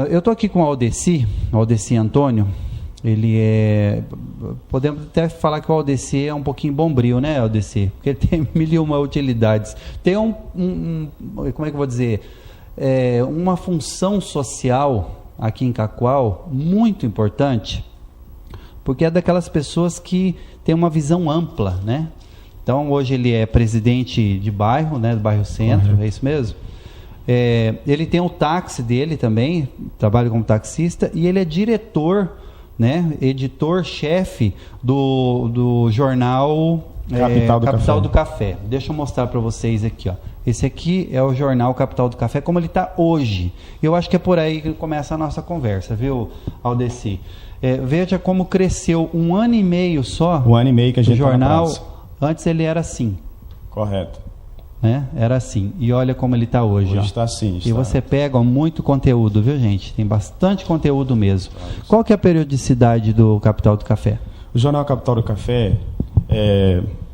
eu estou aqui com o Aldeci Antônio. Ele podemos até falar que o Aldeci é um pouquinho bombril, né, Aldeci? Porque ele tem 1001 utilidades. Tem como é que eu vou dizer? Uma função social aqui em Cacoal muito importante, porque é daquelas pessoas que tem uma visão ampla, né? Então, hoje ele é presidente de bairro, né, do bairro Centro, é isso mesmo? Ele tem o táxi dele também, trabalha como taxista, e ele é diretor, né, editor-chefe do jornal Capital do Café. Deixa eu mostrar para vocês aqui, ó. Esse aqui é o jornal Capital do Café, como ele está hoje. Eu acho que é por aí que começa a nossa conversa, viu, Aldeci? Veja como cresceu 1 ano e meio só. 1 ano e meio que a gente o jornal. Antes ele era assim. Correto. Né? Era assim. E olha como ele está hoje. Hoje ó. Está assim. E você pega muito conteúdo, viu, gente? Tem bastante conteúdo mesmo. Qual que é a periodicidade do Capital do Café? O jornal Capital do Café,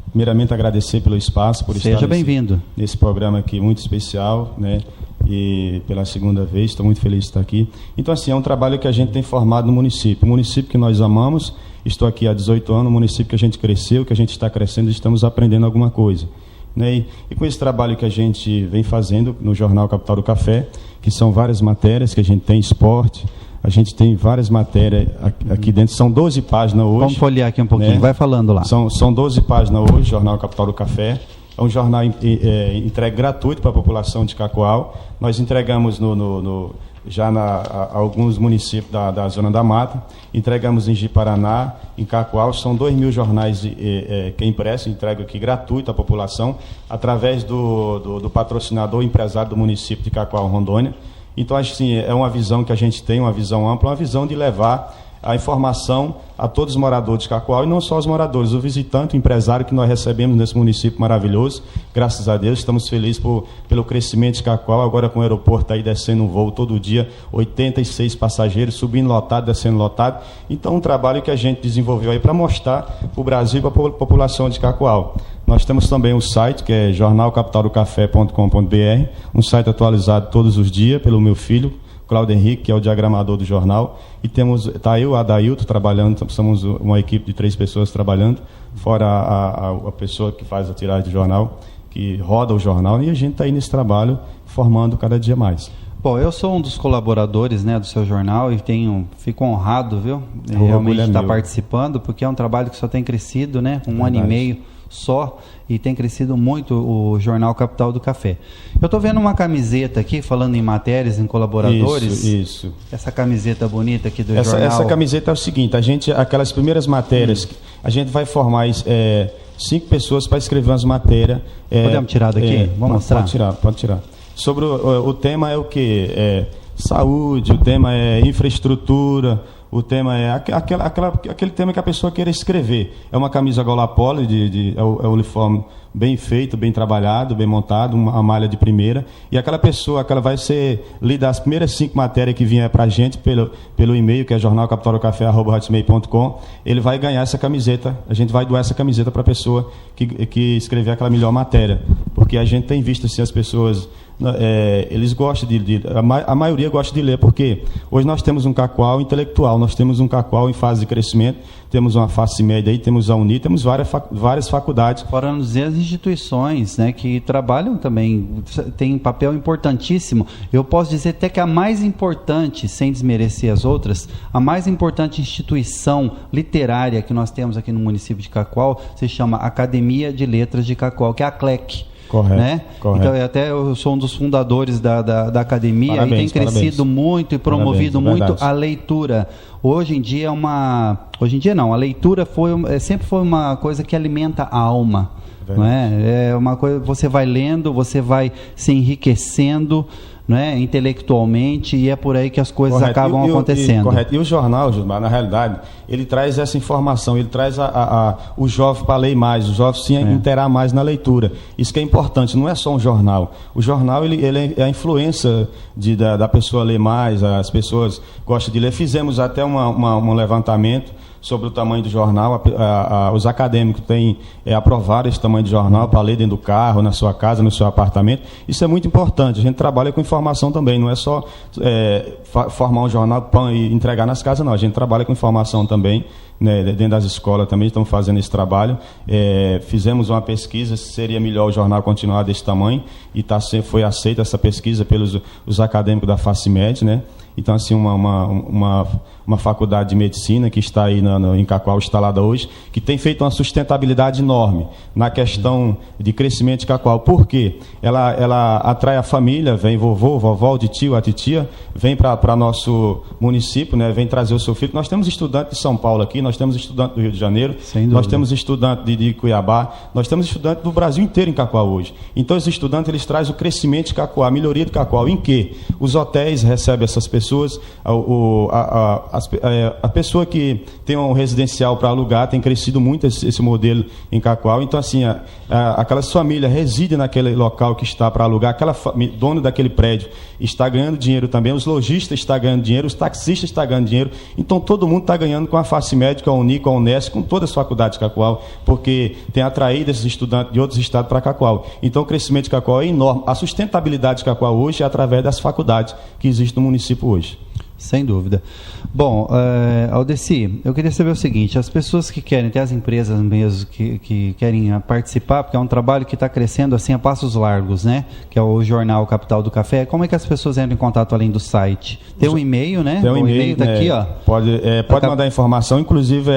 primeiramente agradecer pelo espaço, por Seja estar bem-vindo nesse programa aqui muito especial, né? E pela segunda vez, estou muito feliz de estar aqui. Então, assim, é um trabalho que a gente tem formado no município. Um município que nós amamos. Estou aqui há 18 anos, um município que a gente cresceu, que a gente está crescendo e estamos aprendendo alguma coisa. Né? E com esse trabalho que a gente vem fazendo no jornal Capital do Café, que são várias matérias, que a gente tem esporte, a gente tem várias matérias aqui dentro, são 12 páginas hoje. Vamos folhear aqui um pouquinho, né? Vai falando lá. São 12 páginas hoje, jornal Capital do Café. É um jornal entregue gratuito para a população de Cacoal. Nós entregamos já alguns municípios da Zona da Mata, entregamos em Ji-Paraná, em Cacoal. São 2.000 jornais que é impresso, entrega aqui gratuito à população, através do patrocinador empresário do município de Cacoal, Rondônia. Então, acho que sim, é uma visão que a gente tem, uma visão ampla, uma visão de levar a informação a todos os moradores de Cacoal, e não só os moradores, o visitante, o empresário que nós recebemos nesse município maravilhoso. Graças a Deus, estamos felizes pelo crescimento de Cacoal, agora com o aeroporto aí descendo um voo todo dia, 86 passageiros, subindo lotado, descendo lotado. Então, um trabalho que a gente desenvolveu aí para mostrar para o Brasil e para a população de Cacoal. Nós temos também um site, que é jornalcapitaldocafé.com.br, um site atualizado todos os dias pelo meu filho, Cláudio Henrique, que é o diagramador do jornal, e está eu, Adailton, trabalhando, somos uma equipe de 3 pessoas trabalhando, fora a pessoa que faz a tiragem do jornal, que roda o jornal, e a gente está aí nesse trabalho, formando cada dia mais. Bom, eu sou um dos colaboradores, né, do seu jornal e fico honrado, viu, realmente estar participando, porque é um trabalho que só tem crescido, né, com 1 ano e meio só, e tem crescido muito o jornal Capital do Café. Eu estou vendo uma camiseta aqui, falando em matérias, em colaboradores. Isso. Essa camiseta bonita aqui do jornal. Essa camiseta é o seguinte, aquelas primeiras matérias, a gente vai formar 5 pessoas para escrever umas matérias. Podemos tirar daqui? Vamos mostrar? Pode tirar. Sobre o tema é o quê? Saúde, o tema é infraestrutura, o tema é aquele tema que a pessoa queira escrever. É uma camisa gola polo, é o uniforme bem feito, bem trabalhado, bem montado, uma malha de primeira. E aquela pessoa, vai ser lida as primeiras 5 matérias que vier para a gente pelo e-mail, que é jornalcapitalocafé@hotmail.com. Ele vai ganhar essa camiseta. A gente vai doar essa camiseta para a pessoa que escrever aquela melhor matéria. Porque a gente tem visto assim, as pessoas... eles gostam a maioria gosta de ler, porque hoje nós temos um Cacoal intelectual, nós temos um Cacoal em fase de crescimento, temos uma face média aí, temos a Uni, temos várias faculdades. Fora não dizer as instituições, né, que trabalham também, tem um papel importantíssimo. Eu posso dizer até que a mais importante, sem desmerecer as outras, a mais importante instituição literária que nós temos aqui no município de Cacoal se chama Academia de Letras de Cacoal, que é a ACLEC. Correto, né? correto. Então, eu sou um dos fundadores da academia. Parabéns, e tem crescido muito e promovido muito a leitura. Hoje em dia a leitura sempre foi uma coisa que alimenta a alma. Não é? É uma coisa, você vai lendo, você vai se enriquecendo, né, intelectualmente, e é por aí que as coisas acabam acontecendo. Correto. E o jornal, Gilmar, na realidade, ele traz essa informação, ele traz o jovem para ler mais, o jovem se interar mais na leitura. Isso que é importante, não é só um jornal. O jornal ele é a influência da pessoa ler mais, as pessoas gostam de ler. Fizemos até um levantamento sobre o tamanho do jornal. Os acadêmicos têm aprovado esse tamanho de jornal para ler dentro do carro, na sua casa, no seu apartamento. Isso é muito importante. A gente trabalha com informação também, não é só formar um jornal e entregar nas casas, não. A gente trabalha com informação também, né, dentro das escolas também estamos fazendo esse trabalho. Fizemos uma pesquisa se seria melhor o jornal continuar desse tamanho e foi aceita essa pesquisa pelos os acadêmicos da FACIMED, né? Então, assim, uma faculdade de medicina que está aí em Cacoal instalada hoje, que tem feito uma sustentabilidade enorme na questão de crescimento de Cacoal. Por quê? Ela atrai a família, vem vovô, vovó, de tio, a titia, vem para nosso município, né? Vem trazer o seu filho. Nós temos estudante de São Paulo aqui, nós temos estudante do Rio de Janeiro, nós temos estudante de Cuiabá, nós temos estudante do Brasil inteiro em Cacoal hoje. Então, os estudantes, eles trazem o crescimento de Cacoal, a melhoria de Cacoal. Em que? Os hotéis recebem essas pessoas, a pessoa que tem um residencial para alugar tem crescido muito esse modelo em Cacoal. Então, assim, aquelas famílias residem naquele local que está para alugar, dono daquele prédio está ganhando dinheiro também, os lojistas estão ganhando dinheiro, os taxistas estão ganhando dinheiro. Então, todo mundo está ganhando com a FACIMED, com a Unico, com a Unesco, com todas as faculdades de Cacoal, porque tem atraído esses estudantes de outros estados para Cacoal. Então, o crescimento de Cacoal é enorme. A sustentabilidade de Cacoal hoje é através das faculdades que existem no município hoje. Sem dúvida. Bom, Aldeci, eu queria saber o seguinte: as pessoas que querem, tem as empresas mesmo que querem participar, porque é um trabalho que está crescendo assim a passos largos, né? Que é o Jornal Capital do Café. Como é que as pessoas entram em contato além do site? Tem um e-mail, né? Tem um e-mail, está aqui, ó. Pode mandar informação, inclusive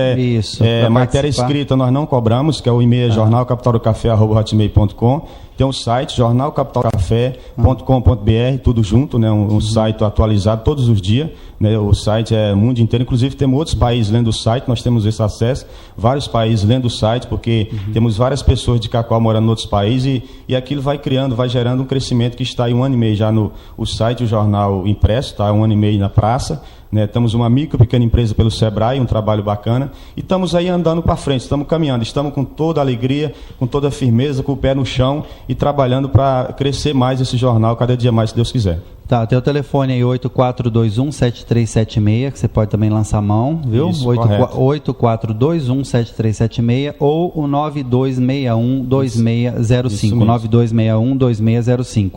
matéria escrita nós não cobramos, que é o e-mail jornalcapitaldocafé@hotmail.com. Tem um site, jornalcapitalcafé.com.br, tudo junto, né? Um site atualizado todos os dias, né? O site é o mundo inteiro, inclusive temos outros países lendo o site, nós temos esse acesso, vários países lendo o site, porque temos várias pessoas de Cacoal morando em outros países e aquilo vai gerando um crescimento que está aí 1 ano e meio já no site, o jornal impresso, está 1 ano e meio na praça. Né, temos uma pequena empresa pelo Sebrae, um trabalho bacana, e estamos aí andando para frente, estamos caminhando, estamos com toda a alegria, com toda a firmeza, com o pé no chão e trabalhando para crescer mais esse jornal, cada dia mais, se Deus quiser. Tá, tem o telefone aí 8421-7376, que você pode também lançar a mão, viu? Isso, 8421-7376 ou o 9261-2605, 9261-2605.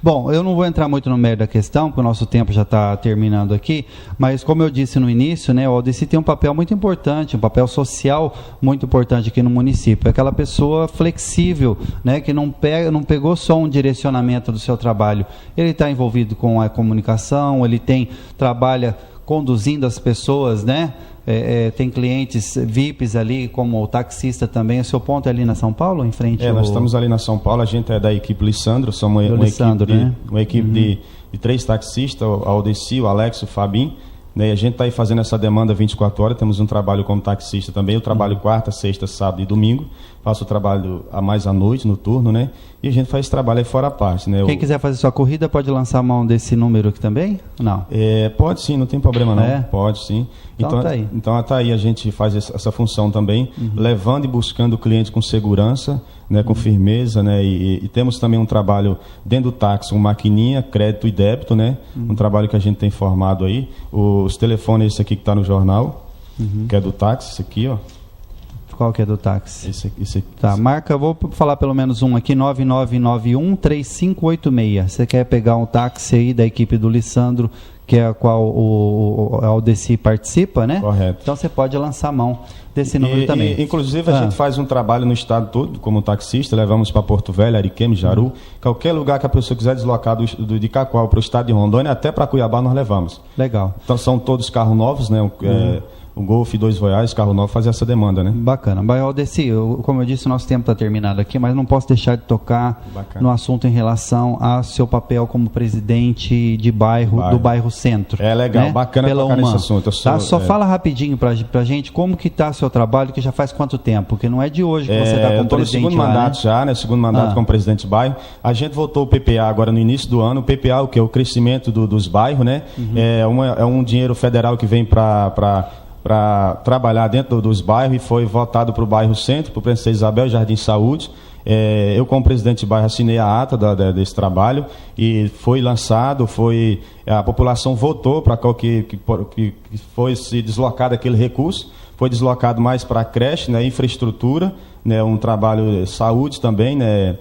Bom, eu não vou entrar muito no mérito da questão, porque o nosso tempo já está terminando aqui, mas como eu disse no início, né, o Aldeci tem um papel muito importante, um papel social muito importante aqui no município. É aquela pessoa flexível, né, que não pegou só um direcionamento do seu trabalho, ele está envolvido com a comunicação, ele trabalha conduzindo as pessoas, né? Tem clientes VIPs ali, como o taxista também. O seu ponto é ali na São Paulo, em frente nós estamos ali na São Paulo, a gente é da equipe Lissandro, somos uma equipe de 3 taxistas, o Aldeci, o Alex, o Fabinho, né? E a gente está aí fazendo essa demanda 24 horas, temos um trabalho como taxista também, eu trabalho quarta, sexta, sábado e domingo, faço o trabalho a mais à noite, no turno, né? E a gente faz esse trabalho aí fora a parte, né? Quem quiser fazer sua corrida pode lançar a mão desse número aqui também? Não? Pode sim, não tem problema não. Pode sim. Então tá aí. Então tá aí, a gente faz essa função também, levando e buscando o cliente com segurança, né, com firmeza, né? E temos também um trabalho dentro do táxi, com maquininha, crédito e débito, né? Um trabalho que a gente tem formado aí. Os telefones, esse aqui que está no jornal, que é do táxi, esse aqui, ó. Qual que é do táxi? Esse aqui. Tá, marca, vou falar pelo menos um aqui, 9991-3586. Você quer pegar um táxi aí da equipe do Lissandro, que é a qual o Aldeci participa, né? Correto. Então você pode lançar a mão desse número também. Inclusive a gente faz um trabalho no estado todo, como taxista, levamos para Porto Velho, Ariquemes, Jaru, qualquer lugar que a pessoa quiser deslocar de Cacoal para o estado de Rondônia, até para Cuiabá nós levamos. Legal. Então são todos carros novos, né? O Golf 2 Voyage, carro novo, fazer essa demanda, né? Bacana. Aldeci, como eu disse, o nosso tempo está terminado aqui, mas não posso deixar de tocar no assunto em relação ao seu papel como presidente de do bairro Centro. É legal, né? Bacana tocar nesse assunto. Fala rapidinho pra gente como que está seu trabalho, que já faz quanto tempo? Porque não é de hoje que você está como presidente. Eu estou no segundo mandato já, né? Segundo mandato como presidente de bairro. A gente votou o PPA agora no início do ano. O PPA, o que é o crescimento dos bairros, né? É um dinheiro federal que vem para trabalhar dentro dos bairros e foi votado para o bairro Centro, para o Princesa Isabel, Jardim Saúde. Eu, como presidente de bairro, assinei a ata desse trabalho e foi lançado, a população votou para que fosse deslocado aquele recurso foi deslocado mais para a creche, né, infraestrutura, né, um trabalho de saúde também, né,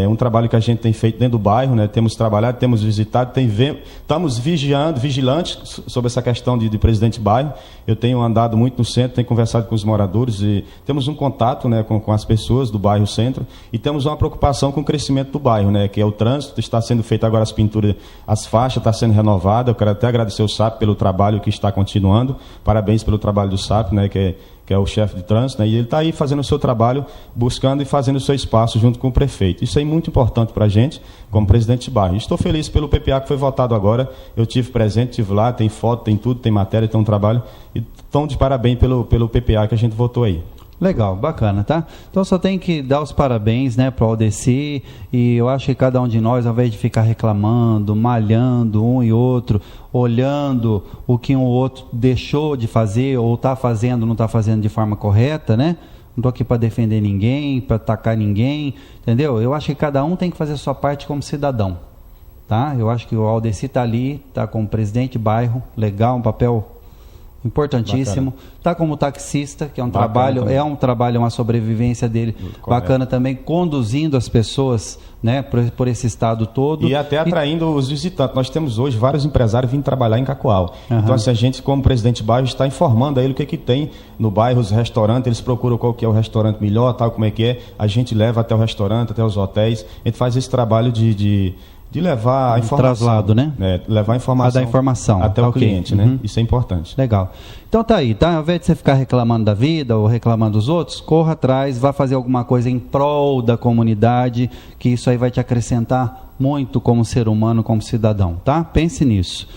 um trabalho que a gente tem feito dentro do bairro, né, temos trabalhado, temos visitado, estamos vigilantes sobre essa questão de presidente de bairro. Eu tenho andado muito no centro, tenho conversado com os moradores e temos um contato, né, com as pessoas do bairro centro e temos uma preocupação com o crescimento do bairro, né, que é o trânsito. Está sendo feito agora as pinturas, as faixas, está sendo renovada. Eu quero até agradecer o SAP pelo trabalho que está continuando. Parabéns pelo trabalho do SAP, né, que é o chefe de trânsito, né, e ele está aí fazendo o seu trabalho, buscando e fazendo o seu espaço junto com o prefeito. Isso é muito importante para a gente, como presidente de bairro. Estou feliz pelo PPA que foi votado agora. Eu tive presente, estive lá, tem foto, tem tudo, tem matéria, tem um trabalho. E estão de parabéns pelo PPA que a gente votou aí. Legal, bacana, tá? Então só tem que dar os parabéns, né, para o Aldeci, e eu acho que cada um de nós, ao invés de ficar reclamando, malhando um e outro, olhando o que um ou outro deixou de fazer ou está fazendo, não está fazendo de forma correta, né? Não estou aqui para defender ninguém, para atacar ninguém, entendeu? Eu acho que cada um tem que fazer a sua parte como cidadão, tá? Eu acho que o Aldeci está ali, está como presidente de bairro, legal, um papel importantíssimo. Está como taxista, que é um trabalho, também. Uma sobrevivência dele. Correto. Bacana também, conduzindo as pessoas, né, por esse estado todo. E até atraindo os visitantes. Nós temos hoje vários empresários vindo trabalhar em Cacoal. Uhum. Então, assim, a gente, como presidente de bairro, está informando a ele o que tem no bairro, os restaurantes, eles procuram qual que é o restaurante melhor, tal, como é que é. A gente leva até o restaurante, até os hotéis. A gente faz esse trabalho de levar a informação. Traslado, né? Levar a informação, dar informação até o cliente, né? Isso é importante. Legal. Então tá aí, tá? Ao invés de você ficar reclamando da vida ou reclamando dos outros, corra atrás, vá fazer alguma coisa em prol da comunidade, que isso aí vai te acrescentar muito como ser humano, como cidadão, tá? Pense nisso.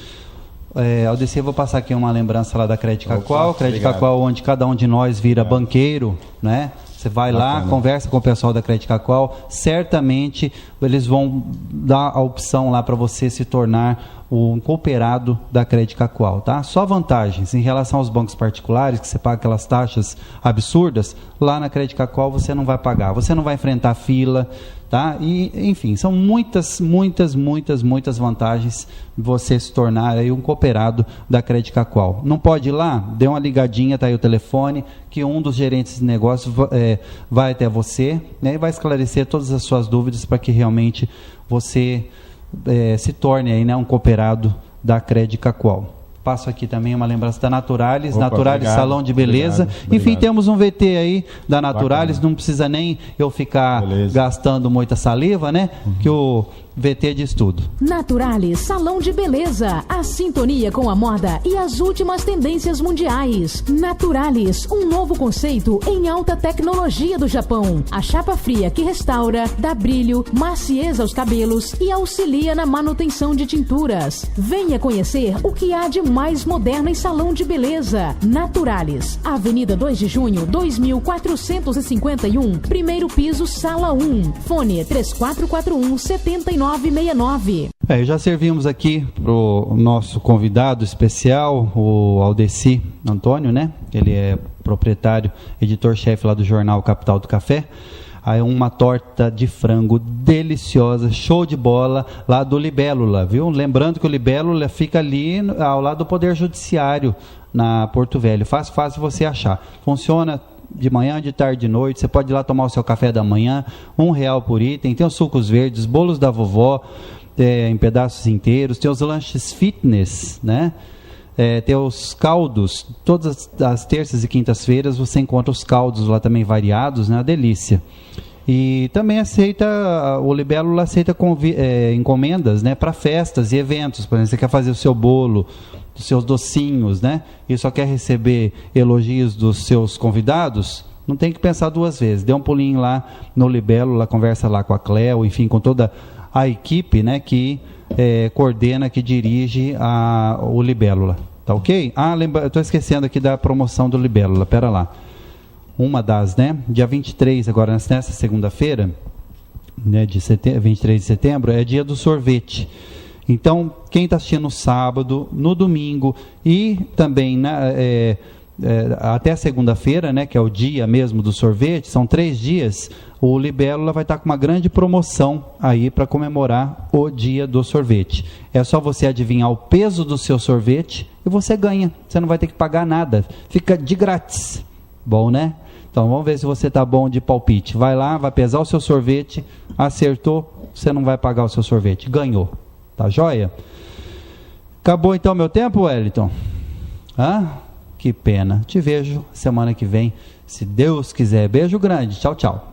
Aldeci, eu vou passar aqui uma lembrança lá da Crédito Cacoal. Crédito Cacoal, onde cada um de nós vira banqueiro, né? Você vai lá, conversa com o pessoal da Crédito Cacoal, certamente eles vão dar a opção lá para você se tornar um cooperado da Crédito Cacoal, tá? Só vantagens em relação aos bancos particulares, que você paga aquelas taxas absurdas, lá na Crédito Cacoal você não vai pagar, você não vai enfrentar fila, tá? E, enfim, são muitas vantagens de você se tornar aí um cooperado da Crédito Cacoal. Não pode ir lá? Dê uma ligadinha, tá aí o telefone, que um dos gerentes de negócio vai até você, né, e vai esclarecer todas as suas dúvidas para que realmente você se torne aí, né, um cooperado da Crédito Cacoal. Passo aqui também uma lembrança da Naturalis. Naturalis, obrigado, Salão de Beleza. Obrigado. Enfim, temos um VT aí da Naturalis. Bacana. Não precisa nem eu ficar gastando muita saliva, né? Que o VT diz tudo. Naturalis, Salão de Beleza. A sintonia com a moda e as últimas tendências mundiais. Naturalis, um novo conceito em alta tecnologia do Japão. A chapa fria que restaura, dá brilho, macieza aos cabelos e auxilia na manutenção de tinturas. Venha conhecer o que há de mais moderno em salão de beleza. Naturalis, Avenida 2 de Junho, 2451, primeiro piso, sala 1. Fone 3441-7969. Já servimos aqui para o nosso convidado especial, o Aldeci Antônio, né? Ele é proprietário, editor-chefe lá do jornal Capital do Café. Aí uma torta de frango deliciosa, show de bola, lá do Libélula, viu? Lembrando que o Libélula fica ali ao lado do Poder Judiciário, na Porto Velho. Fácil você achar. Funciona de manhã, de tarde, de noite. Você pode ir lá tomar o seu café da manhã, R$1 por item. Tem os sucos verdes, bolos da vovó, em pedaços inteiros. Tem os lanches fitness, né? Tem os caldos. Todas as terças e quintas-feiras você encontra os caldos lá também variados, né? Uma delícia. E também o Libélula aceita encomendas, né, para festas e eventos. Por exemplo, você quer fazer o seu bolo, os seus docinhos, né, e só quer receber elogios dos seus convidados, não tem que pensar duas vezes. Dê um pulinho lá no Libélula, conversa lá com a Cleo, enfim, com toda a equipe, né, que coordena, que dirige o Libélula. Tá ok? Eu estou esquecendo aqui da promoção do Libélula, pera lá. Uma das, né? Dia 23, agora nessa segunda-feira, né, 23 de setembro, é dia do sorvete. Então, quem está assistindo no sábado, no domingo e também até segunda-feira, né, que é o dia mesmo do sorvete, são 3 dias, o Libélula vai estar com uma grande promoção aí para comemorar o dia do sorvete. É só você adivinhar o peso do seu sorvete e você ganha. Você não vai ter que pagar nada. Fica de grátis. Bom, né? Então vamos ver se você está bom de palpite. Vai lá, vai pesar o seu sorvete, acertou, você não vai pagar o seu sorvete. Ganhou. Tá joia? Acabou então meu tempo, Wellington? Que pena. Te vejo semana que vem, se Deus quiser. Beijo grande. Tchau, tchau.